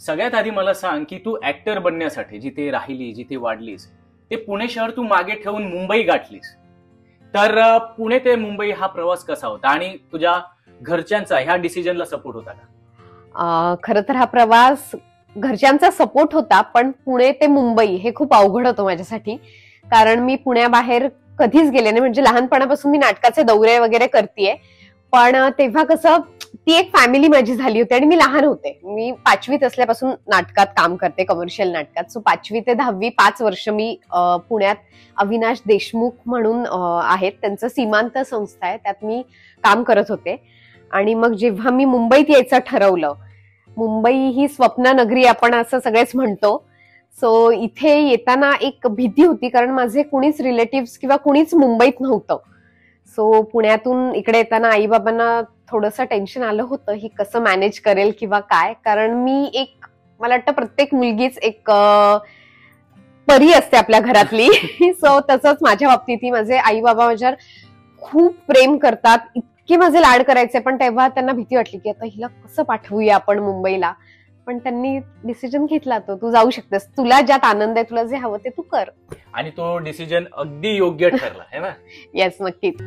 सगळ्यात आधी मला सांग की तू ऍक्टर बनण्यासाठी जिथे राहिली, जिथे वाढलीस, ते पुणे शहर तू मागे ठेवून मुंबई गाठलीस. तर पुणे ते मुंबई हा प्रवास कसा होता आणि तुझ्या घरच्यांचा ह्या डिसिजनला सपोर्ट होता का? खरं तर हा प्रवास घरच्यांचा सपोर्ट होता, पण पुणे ते मुंबई हे खूप अवघड होतं माझ्यासाठी. कारण मी पुण्याबाहेर कधीच गेले नाही. म्हणजे लहानपणापासून मी नाटकाचे दौरे वगैरे करतेय, पण तेव्हा कसं ती एक फॅमिली माझी झाली होती आणि मी लहान होते. मी 5वीत असल्यापासून नाटकात काम करते, कमर्शियल नाटकात. सो 5वी ते 10वी 5 वर्ष मी पुण्यात अविनाश देशमुख म्हणून आहेत, त्यांचं सीमांत संस्था आहे, त्यात मी काम करत होते. आणि मग जेव्हा मी मुंबईत यायचं ठरवलं, मुंबई ही स्वप्न नगरी आपण असं सगळेच म्हणतो. सो इथे येताना एक भीती होती, कारण माझे कुणीच रिलेटिव्ह किंवा कुणीच मुंबईत नव्हतं. सो पुण्यातून इकडे येताना आई बाबांना थोडंसं टेन्शन आलं होतं, ही कसं मॅनेज करेल किंवा काय. कारण मी एक, मला वाटतं प्रत्येक मुलगीच एक परी असते आपल्या घरातली. सो तसंच माझ्या बाबतीत माझे आई बाबा माझ्यावर खूप प्रेम करतात, इतके माझे लाड करायचे. पण तेव्हा त्यांना भीती वाटली की आता हिला कसं पाठवूया आपण मुंबईला. पण त्यांनी डिसिजन घेतला, तो तू जाऊ शकतेस, तुला ज्यात आनंद आहे, तुला जे हवं ते तू कर. आणि तो डिसिजन अगदी योग्य ठरला है ना? येस, नक्कीच.